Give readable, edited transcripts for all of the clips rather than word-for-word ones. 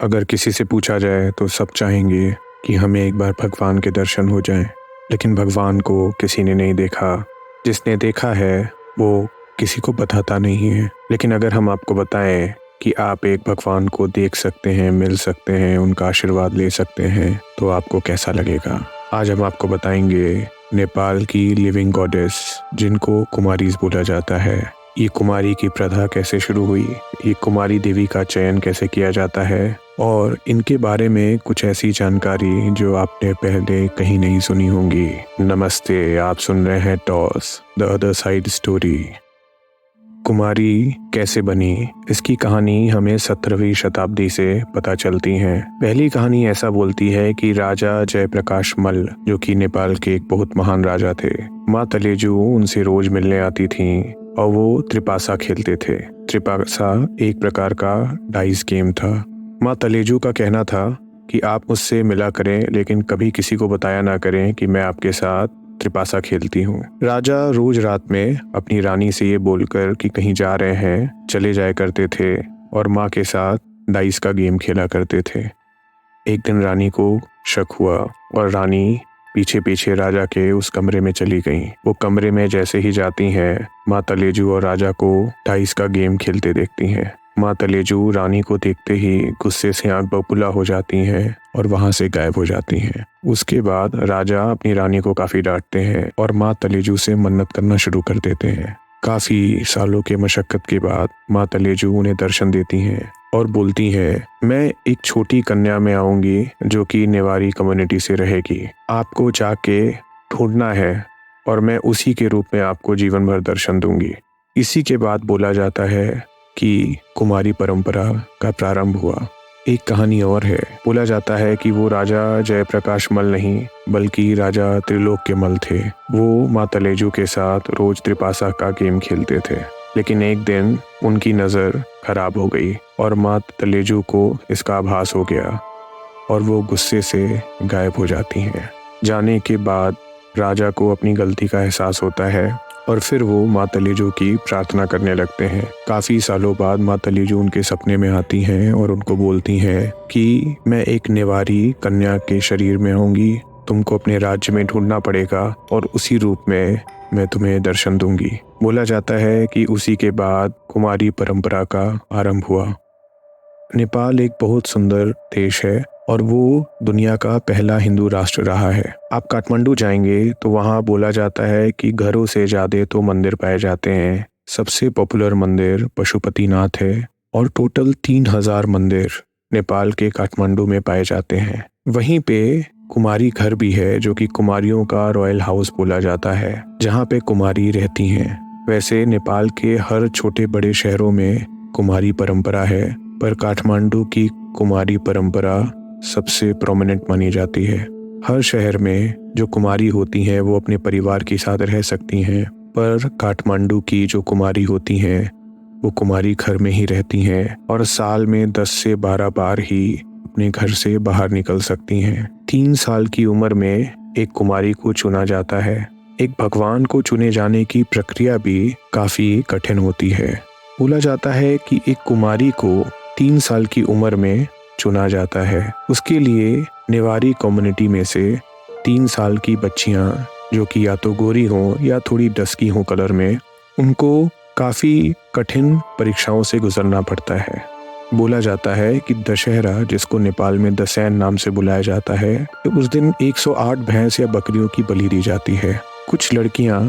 अगर किसी से पूछा जाए तो सब चाहेंगे कि हमें एक बार भगवान के दर्शन हो जाएं, लेकिन भगवान को किसी ने नहीं देखा। जिसने देखा है वो किसी को बताता नहीं है। लेकिन अगर हम आपको बताएं कि आप एक भगवान को देख सकते हैं, मिल सकते हैं, उनका आशीर्वाद ले सकते हैं, तो आपको कैसा लगेगा? आज हम आपको बताएंगे नेपाल की लिविंग गॉडेस, जिनको कुमारीज बोला जाता है। ये कुमारी की प्रथा कैसे शुरू हुई, ये कुमारी देवी का चयन कैसे किया जाता है, और इनके बारे में कुछ ऐसी जानकारी जो आपने पहले कहीं नहीं सुनी होंगी। नमस्ते, आप सुन रहे हैं toss the other side story. कुमारी कैसे बनी, इसकी कहानी हमें 17वीं शताब्दी से पता चलती है। पहली कहानी ऐसा बोलती है कि राजा जयप्रकाश मल्ल, जो कि नेपाल के एक बहुत महान राजा थे, माँ तलेजू उनसे रोज मिलने आती थीं और वो त्रिपासा खेलते थे। त्रिपासा एक प्रकार का डाइस गेम था। माँ तलेजू का कहना था कि आप मुझसे मिला करें, लेकिन कभी किसी को बताया ना करें कि मैं आपके साथ त्रिपासा खेलती हूँ। राजा रोज रात में अपनी रानी से ये बोलकर कि कहीं जा रहे हैं चले जाया करते थे और माँ के साथ डाइस का गेम खेला करते थे। एक दिन रानी को शक हुआ और रानी पीछे पीछे राजा के उस कमरे में चली गई। वो कमरे में जैसे ही जाती हैं, माँ तलेजू और राजा को डाइस का गेम खेलते देखती हैं। माँ तलेजू रानी को देखते ही गुस्से से आंख बबूला हो जाती हैं और वहां से गायब हो जाती हैं। उसके बाद राजा अपनी रानी को काफी डांटते हैं और माँ तलेजू से मन्नत करना शुरू कर देते हैं। काफी सालों के मशक्कत के बाद माँ तलेजू उन्हें दर्शन देती हैं और बोलती हैं, मैं एक छोटी कन्या में आऊंगी जो कि नेवारी कम्युनिटी से रहेगी। आपको जाके ढूंढना है और मैं उसी के रूप में आपको जीवन भर दर्शन दूंगी। इसी के बाद बोला जाता है कि कुमारी परंपरा का प्रारंभ हुआ। एक कहानी और है। बोला जाता है कि वो राजा जयप्रकाश मल्ल नहीं, बल्कि राजा त्रिलोक मल्ल थे। वो माँ तलेजू के साथ रोज त्रिपासा का गेम खेलते थे, लेकिन एक दिन उनकी नज़र खराब हो गई और माँ तलेजू को इसका आभास हो गया और वो गुस्से से गायब हो जाती हैं। जाने के बाद राजा को अपनी गलती का एहसास होता है और फिर वो माँ तलेजू की प्रार्थना करने लगते हैं। काफ़ी सालों बाद माँ तलेजू उनके सपने में आती हैं और उनको बोलती हैं कि मैं एक नेवारी कन्या के शरीर में आऊँगी, तुमको अपने राज्य में ढूंढना पड़ेगा और उसी रूप में मैं तुम्हें दर्शन दूंगी। बोला जाता है कि उसी के बाद कुमारी परंपरा का आरंभ हुआ। नेपाल एक बहुत सुंदर देश है और वो दुनिया का पहला हिंदू राष्ट्र रहा है। आप काठमांडू जाएंगे तो वहाँ बोला जाता है कि घरों से ज़्यादा तो मंदिर पाए जाते हैं। सबसे पॉपुलर मंदिर पशुपतिनाथ है और टोटल 3000 मंदिर नेपाल के काठमांडू में पाए जाते हैं। वहीं पे कुमारी घर भी है, जो कि कुमारियों का रॉयल हाउस बोला जाता है, जहाँ पे कुमारी रहती हैं। वैसे नेपाल के हर छोटे बड़े शहरों में कुमारी परंपरा है, पर काठमांडू की कुमारी परंपरा सबसे प्रोमिनेंट मानी जाती है। हर शहर में जो कुमारी होती हैं वो अपने परिवार के साथ रह सकती हैं, पर काठमांडू की जो कुमारी होती हैं वो कुमारी घर में ही रहती हैं और साल में 10 से 12 बार ही अपने घर से बाहर निकल सकती हैं। 3 साल की उम्र में एक कुमारी को चुना जाता है। एक भगवान को चुने जाने की प्रक्रिया भी काफी कठिन होती है। बोला जाता है कि एक कुमारी को 3 साल की उम्र में चुना जाता है। उसके लिए नेवारी कम्युनिटी में से 3 साल की बच्चियां, जो कि या तो गोरी हों या थोड़ी डस्की हों कलर में, उनको काफ़ी कठिन परीक्षाओं से गुजरना पड़ता है। बोला जाता है कि दशहरा, जिसको नेपाल में दसैन नाम से बुलाया जाता है, तो उस दिन 108 भैंस या बकरियों की बलि दी जाती है। कुछ लड़कियां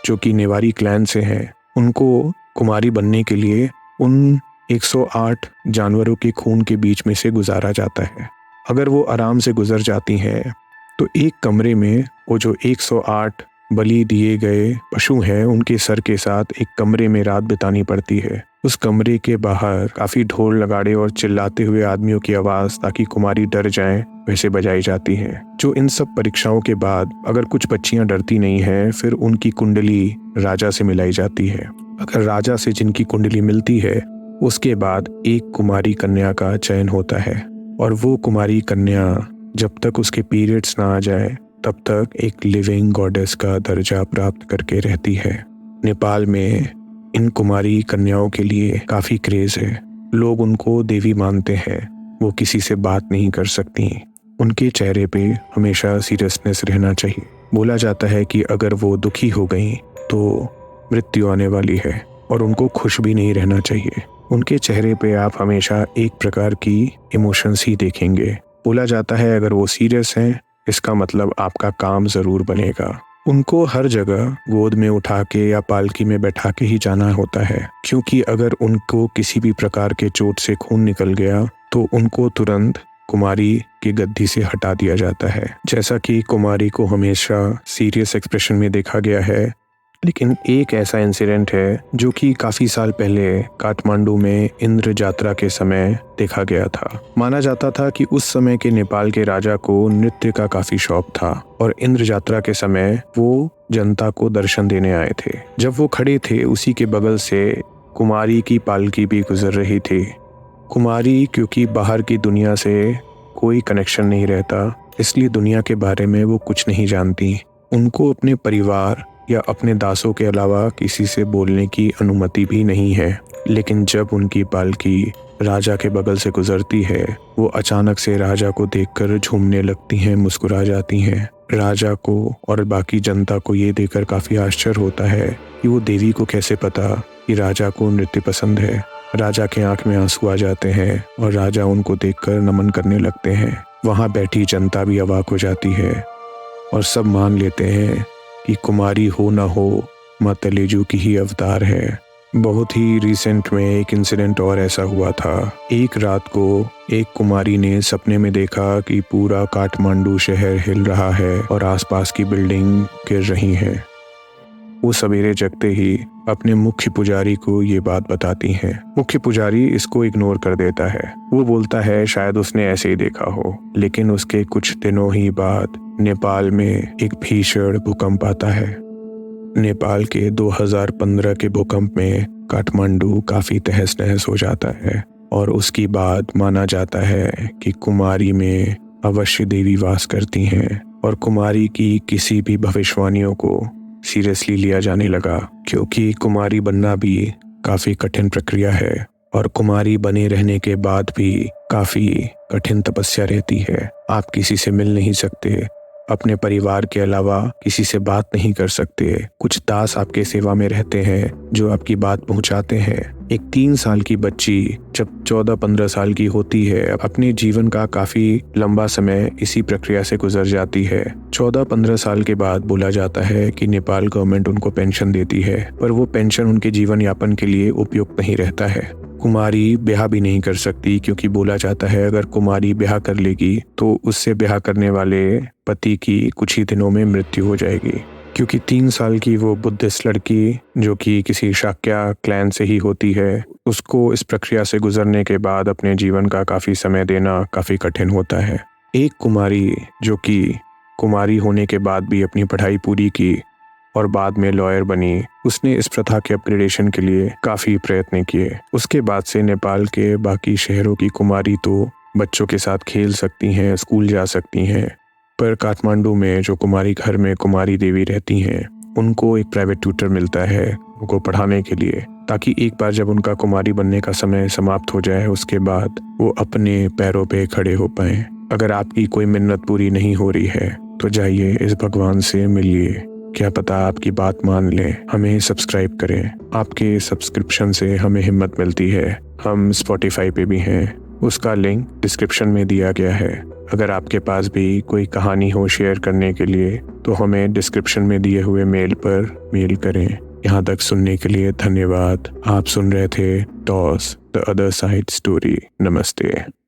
जो कि नेवारी क्लैन से हैं, उनको कुमारी बनने के लिए उन 108 जानवरों के खून के बीच में से गुजारा जाता है। अगर वो आराम से गुजर जाती हैं तो एक कमरे में वो जो 108 बलि दिए गए पशु हैं, उनके सर के साथ एक कमरे में रात बितानी पड़ती है। उस कमरे के बाहर काफ़ी ढोल नगाड़े और चिल्लाते हुए आदमियों की आवाज़, ताकि कुमारी डर जाएं, वैसे बजाई जाती है। जो इन सब परीक्षाओं के बाद अगर कुछ बच्चियां डरती नहीं हैं, फिर उनकी कुंडली राजा से मिलाई जाती है। अगर राजा से जिनकी कुंडली मिलती है, उसके बाद एक कुमारी कन्या का चयन होता है और वो कुमारी कन्या जब तक उसके पीरियड्स ना आ जाए तब तक एक लिविंग गॉडेस का दर्जा प्राप्त करके रहती है। नेपाल में इन कुमारी कन्याओं के लिए काफ़ी क्रेज़ है। लोग उनको देवी मानते हैं। वो किसी से बात नहीं कर सकती। उनके चेहरे पे हमेशा सीरियसनेस रहना चाहिए। बोला जाता है कि अगर वो दुखी हो गई तो मृत्यु आने वाली है और उनको खुश भी नहीं रहना चाहिए। उनके चेहरे पे आप हमेशा एक प्रकार की इमोशंस ही देखेंगे। बोला जाता है अगर वो सीरियस हैं इसका मतलब आपका काम ज़रूर बनेगा। उनको हर जगह गोद में उठा के या पालकी में बैठा के ही जाना होता है, क्योंकि अगर उनको किसी भी प्रकार के चोट से खून निकल गया तो उनको तुरंत कुमारी की गद्दी से हटा दिया जाता है। जैसा कि कुमारी को हमेशा सीरियस एक्सप्रेशन में देखा गया है, लेकिन एक ऐसा इंसिडेंट है जो कि काफ़ी साल पहले काठमांडू में इंद्र यात्रा के समय देखा गया था। माना जाता था कि उस समय के नेपाल के राजा को नृत्य का काफ़ी शौक था और इंद्र यात्रा के समय वो जनता को दर्शन देने आए थे। जब वो खड़े थे उसी के बगल से कुमारी की पालकी भी गुजर रही थी। कुमारी क्योंकि बाहर की दुनिया से कोई कनेक्शन नहीं रहता, इसलिए दुनिया के बारे में वो कुछ नहीं जानती। उनको अपने परिवार या अपने दासों के अलावा किसी से बोलने की अनुमति भी नहीं है। लेकिन जब उनकी पालकी राजा के बगल से गुजरती है, वो अचानक से राजा को देखकर झूमने लगती हैं, मुस्कुरा जाती हैं। राजा को और बाकी जनता को ये देखकर काफ़ी आश्चर्य होता है कि वो देवी को कैसे पता कि राजा को नृत्य पसंद है। राजा के आंख में आंसू आ जाते हैं और राजा उनको देखकर नमन करने लगते हैं। वहाँ बैठी जनता भी अवाक हो जाती है और सब मान लेते हैं कि कुमारी हो ना हो माँ तलेजू की ही अवतार है। बहुत ही रिसेंट में एक इंसिडेंट और ऐसा हुआ था। एक रात को एक कुमारी ने सपने में देखा कि पूरा काठमांडू शहर हिल रहा है और आसपास की बिल्डिंग गिर रही हैं। वो सवेरे जगते ही अपने मुख्य पुजारी को ये बात बताती हैं। मुख्य पुजारी इसको इग्नोर कर देता है। वो बोलता है शायद उसने ऐसे ही देखा हो। लेकिन उसके कुछ दिनों ही बाद नेपाल में एक भीषण भूकंप आता है। नेपाल के 2015 के भूकंप में काठमांडू काफ़ी तहस नहस हो जाता है और उसके बाद माना जाता है कि कुमारी में अवश्य देवी वास करती हैं और कुमारी की किसी भी भविष्यवाणियों को सीरियसली लिया जाने लगा, क्योंकि कुमारी बनना भी काफ़ी कठिन प्रक्रिया है और कुमारी बने रहने के बाद भी काफ़ी कठिन तपस्या रहती है। आप किसी से मिल नहीं सकते, अपने परिवार के अलावा किसी से बात नहीं कर सकते। कुछ दास आपके सेवा में रहते हैं जो आपकी बात पहुंचाते हैं। एक 3 साल की बच्ची जब 14-15 साल की होती है, अपने जीवन का काफ़ी लंबा समय इसी प्रक्रिया से गुजर जाती है। 14-15 साल के बाद बोला जाता है कि नेपाल गवर्नमेंट उनको पेंशन देती है, पर वो पेंशन उनके जीवन यापन के लिए उपयुक्त नहीं रहता है। कुमारी ब्याह भी नहीं कर सकती, क्योंकि बोला जाता है अगर कुमारी ब्याह कर लेगी तो उससे ब्याह करने वाले पति की कुछ ही दिनों में मृत्यु हो जाएगी। क्योंकि 3 साल की वो बुद्धिस्ट लड़की जो कि किसी शाक्या क्लैन से ही होती है, उसको इस प्रक्रिया से गुजरने के बाद अपने जीवन का काफ़ी समय देना काफ़ी कठिन होता है। एक कुमारी जो कि कुमारी होने के बाद भी अपनी पढ़ाई पूरी की और बाद में लॉयर बनी, उसने इस प्रथा के अपग्रेडेशन के लिए काफ़ी प्रयत्न किए। उसके बाद से नेपाल के बाकी शहरों की कुमारी तो बच्चों के साथ खेल सकती हैं, स्कूल जा सकती हैं, पर काठमांडू में जो कुमारी घर में कुमारी देवी रहती हैं, उनको एक प्राइवेट ट्यूटर मिलता है उनको पढ़ाने के लिए, ताकि एक बार जब उनका कुमारी बनने का समय समाप्त हो जाए उसके बाद वो अपने पैरों पे खड़े हो पाएं। अगर आपकी कोई मिन्नत पूरी नहीं हो रही है तो जाइए इस भगवान से मिलिए, क्या पता आपकी बात मान लें। हमें सब्सक्राइब करें, आपके सब्सक्रिप्शन से हमें हिम्मत मिलती है। हम स्पॉटिफाई पे भी हैं, उसका लिंक डिस्क्रिप्शन में दिया गया है। अगर आपके पास भी कोई कहानी हो शेयर करने के लिए तो हमें डिस्क्रिप्शन में दिए हुए मेल पर मेल करें। यहाँ तक सुनने के लिए धन्यवाद। आप सुन रहे थे toss the other side story. नमस्ते।